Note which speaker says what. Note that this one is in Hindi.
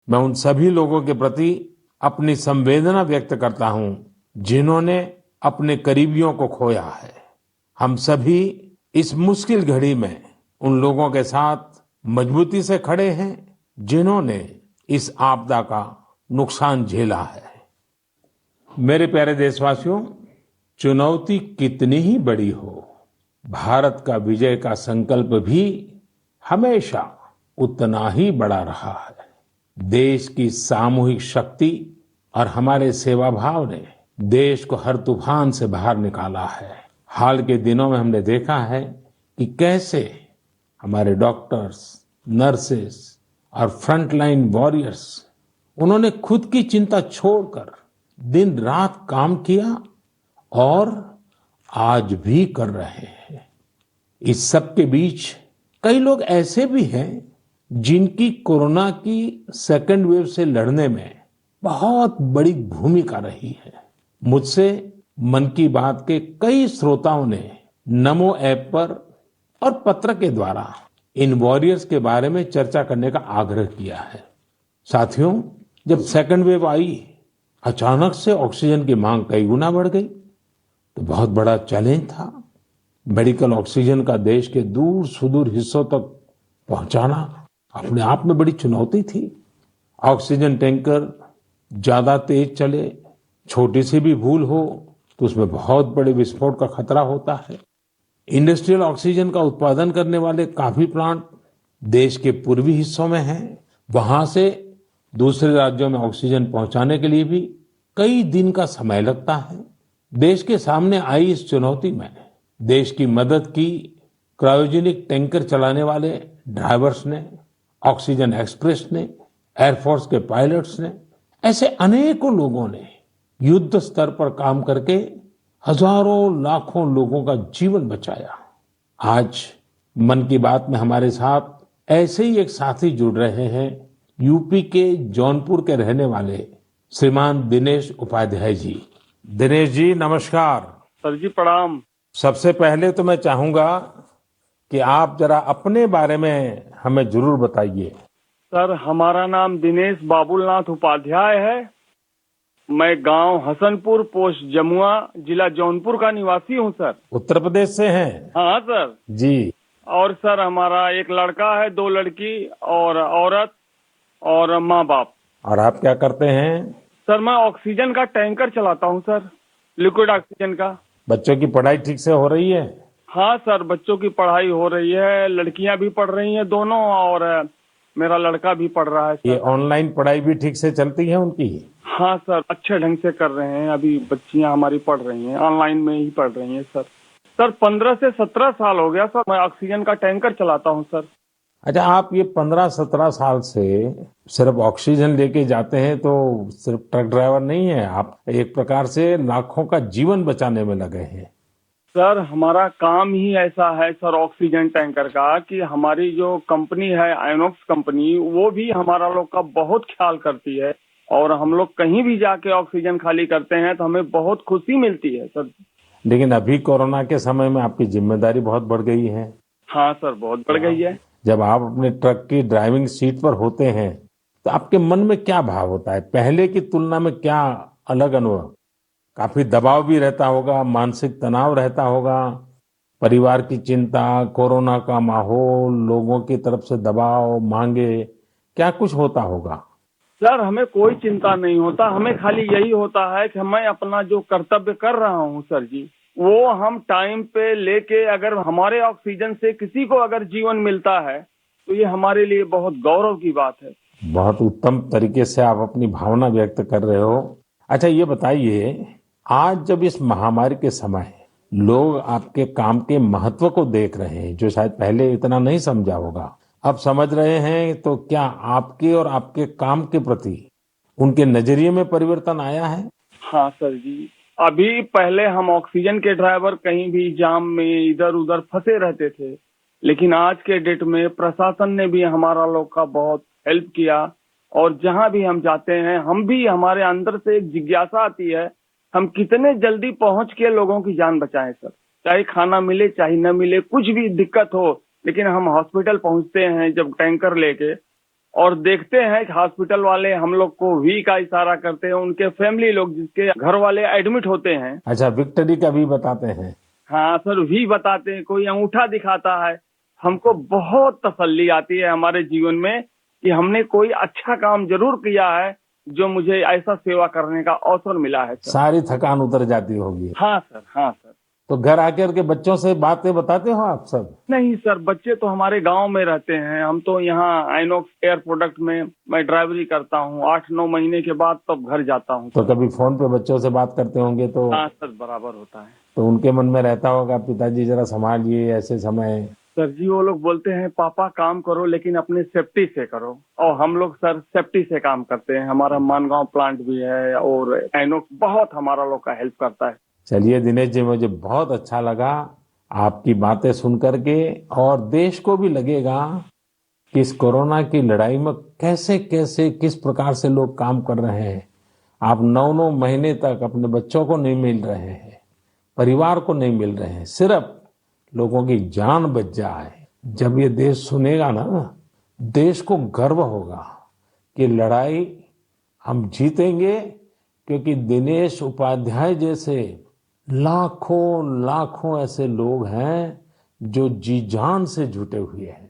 Speaker 1: मैं उन सभी लोगों के प्रति अपनी संवेदना व्यक्त करता हूं जिन्होंने अपने करीबियों को खोया है। हम सभी इस मुश्किल घड़ी में उन लोगों के साथ मजबूती से खड़े हैं जिन्होंने इस आपदा का नुकसान झेला है। मेरे प्यारे देशवासियों, चुनौती कितनी ही बड़ी हो, भारत का विजय का संकल्प भी हमेशा उतना ही बड़ा रहा है। देश की सामूहिक शक्ति और हमारे सेवा भाव ने देश को हर तूफान से बाहर निकाला है। हाल के दिनों में हमने देखा है कि कैसे हमारे डॉक्टर्स, नर्सेस और फ्रंटलाइन वॉरियर्स उन्होंने खुद की चिंता छोड़कर दिन रात काम किया और आज भी कर रहे हैं। इस सब के बीच कई लोग ऐसे भी हैं जिनकी कोरोना की सेकंड वेव से लड़ने में बहुत बड़ी भूमिका रही है। मुझसे मन की बात के कई श्रोताओं ने नमो ऐप पर और पत्र के द्वारा इन वॉरियर्स के बारे में चर्चा करने का आग्रह किया है। साथियों, जब सेकंड वेव आई, अचानक से ऑक्सीजन की मांग कई गुना बढ़ गई, तो बहुत बड़ा चैलेंज था। मेडिकल ऑक्सीजन का देश के दूर सुदूर हिस्सों तक पहुंचाना अपने आप में बड़ी चुनौती थी। ऑक्सीजन टैंकर ज्यादा तेज चले, छोटी सी भी भूल हो तो उसमें बहुत बड़े विस्फोट का खतरा होता है। इंडस्ट्रियल ऑक्सीजन का उत्पादन करने वाले काफी प्लांट देश के पूर्वी हिस्सों में हैं। वहां से दूसरे राज्यों में ऑक्सीजन पहुंचाने के लिए भी कई दिन का समय लगता है। देश के सामने आई इस चुनौती में देश की मदद की क्रायोजेनिक टैंकर चलाने वाले ड्राइवर्स ने, ऑक्सीजन एक्सप्रेस ने, एयरफोर्स के पायलट्स ने, ऐसे अनेकों लोगों ने युद्ध स्तर पर काम करके हजारों लाखों लोगों का जीवन बचाया। आज मन की बात में हमारे साथ ऐसे ही एक साथी जुड़ रहे हैं, यूपी के जौनपुर के रहने वाले श्रीमान दिनेश उपाध्याय जी। दिनेश जी, नमस्कार।
Speaker 2: सर जी प्रणाम।
Speaker 1: सबसे पहले तो मैं चाहूंगा कि आप जरा अपने बारे में हमें जरूर बताइए।
Speaker 2: सर, हमारा नाम दिनेश बाबुलनाथ उपाध्याय है। मैं गांव हसनपुर, पोस्ट जमुआ, जिला जौनपुर का निवासी हूं सर।
Speaker 1: उत्तर प्रदेश से हैं?
Speaker 2: हाँ सर
Speaker 1: जी।
Speaker 2: और सर, हमारा एक लड़का है, 2 लड़की और औरत और माँ बाप।
Speaker 1: और आप क्या करते हैं?
Speaker 2: सर, मैं ऑक्सीजन का टैंकर चलाता हूं सर, लिक्विड ऑक्सीजन का।
Speaker 1: बच्चों की पढ़ाई ठीक से हो रही है?
Speaker 2: हाँ सर, बच्चों की पढ़ाई हो रही है। लड़कियां भी पढ़ रही हैं दोनों, और मेरा लड़का भी पढ़ रहा है सर।
Speaker 1: ये ऑनलाइन पढ़ाई भी ठीक से चलती है उनकी?
Speaker 2: हाँ सर, अच्छे ढंग से कर रहे हैं। अभी बच्चियां हमारी पढ़ रही हैं, ऑनलाइन में ही पढ़ रही हैं सर। सर, 15 से 17 साल हो गया सर, मैं ऑक्सीजन का टैंकर चलाता हूं सर।
Speaker 1: अच्छा, आप ये 15-17 साल से सिर्फ ऑक्सीजन लेके जाते हैं, तो सिर्फ ट्रक ड्राइवर नहीं है आप, एक प्रकार से लाखों का जीवन बचाने में लगे हैं।
Speaker 2: सर, हमारा काम ही ऐसा है सर ऑक्सीजन टैंकर का, कि हमारी जो कंपनी है आइनॉक्स कंपनी, वो भी हमारा लोग का बहुत ख्याल करती है। और हम लोग कहीं भी जाके ऑक्सीजन खाली करते हैं तो हमें बहुत खुशी मिलती है सर।
Speaker 1: लेकिन अभी कोरोना के समय में आपकी जिम्मेदारी बहुत बढ़ गई है।
Speaker 2: हाँ सर, बहुत बढ़ गई है।
Speaker 1: जब आप अपने ट्रक की ड्राइविंग सीट पर होते हैं तो आपके मन में क्या भाव होता है? पहले की तुलना में क्या अलग अनुभव? काफी दबाव भी रहता होगा, मानसिक तनाव रहता होगा, परिवार की चिंता, कोरोना का माहौल, लोगों की तरफ से दबाव, मांगे, क्या कुछ होता होगा?
Speaker 2: सर, हमें कोई चिंता नहीं होता। हमें खाली यही होता है कि मैं अपना जो कर्तव्य कर रहा हूँ सर जी, वो हम टाइम पे लेके, अगर हमारे ऑक्सीजन से किसी को अगर जीवन मिलता है तो ये हमारे लिए बहुत गौरव की बात है।
Speaker 1: बहुत उत्तम तरीके से आप अपनी भावना व्यक्त कर रहे हो। अच्छा, ये बताइए, आज जब इस महामारी के समय लोग आपके काम के महत्व को देख रहे हैं, जो शायद पहले इतना नहीं समझा होगा, अब समझ रहे हैं, तो क्या आपके और आपके काम के प्रति उनके नजरिए में परिवर्तन आया है?
Speaker 2: हाँ सर जी, अभी पहले हम ऑक्सीजन के ड्राइवर कहीं भी जाम में इधर उधर फंसे रहते थे, लेकिन आज के डेट में प्रशासन ने भी हमारा लोग का बहुत हेल्प किया। और जहां भी हम जाते हैं, हम भी, हमारे अंदर से एक जिज्ञासा आती है, हम कितने जल्दी पहुंच के लोगों की जान बचाएं सर। चाहे खाना मिले चाहे न मिले, कुछ भी दिक्कत हो, लेकिन हम हॉस्पिटल पहुंचते हैं जब टैंकर लेके, और देखते हैं कि हॉस्पिटल वाले हम लोग को वी का इशारा करते हैं, उनके फैमिली लोग जिसके घर वाले एडमिट होते हैं,
Speaker 1: अच्छा, विक्ट्री का भी बताते हैं।
Speaker 2: हाँ सर, वी बताते हैं, कोई अंगूठा दिखाता है। हमको बहुत तसल्ली आती है हमारे जीवन में कि हमने कोई अच्छा काम जरूर किया है, जो मुझे ऐसा सेवा करने का अवसर मिला है सर।
Speaker 1: सारी थकान उतर जाती होगी।
Speaker 2: हाँ सर, हाँ सर।
Speaker 1: तो घर आकर के बच्चों से बातें बताते हो आप सब?
Speaker 2: नहीं सर, बच्चे तो हमारे गांव में रहते हैं, हम तो यहाँ आइनॉक्स एयर प्रोडक्ट में मैं ड्राइवरी करता हूँ। 8-9 महीने के बाद तब घर जाता हूँ।
Speaker 1: तो कभी फोन पे बच्चों से बात करते होंगे तो
Speaker 2: हाँ सर, बराबर होता है।
Speaker 1: तो उनके मन में रहता होगा, पिताजी जरा संभालिए ऐसे समय।
Speaker 2: सर जी, वो लोग बोलते हैं पापा काम करो लेकिन अपने सेफ्टी से करो, और हम लोग सर सेफ्टी से काम करते हैं। हमारा मानगांव प्लांट भी है और आइनॉक्स बहुत हमारा लोग का हेल्प करता है।
Speaker 1: चलिए दिनेश जी, मुझे बहुत अच्छा लगा आपकी बातें सुन करके, और देश को भी लगेगा कि इस कोरोना की लड़ाई में कैसे कैसे किस प्रकार से लोग काम कर रहे हैं। आप 9-9 महीने तक अपने बच्चों को नहीं मिल रहे हैं, परिवार को नहीं मिल रहे हैं, सिर्फ लोगों की जान बच जाए। जब ये देश सुनेगा ना, देश को गर्व होगा कि लड़ाई हम जीतेंगे, क्योंकि दिनेश उपाध्याय जैसे लाखों लाखों ऐसे लोग हैं जो जी जान से जुटे हुए हैं।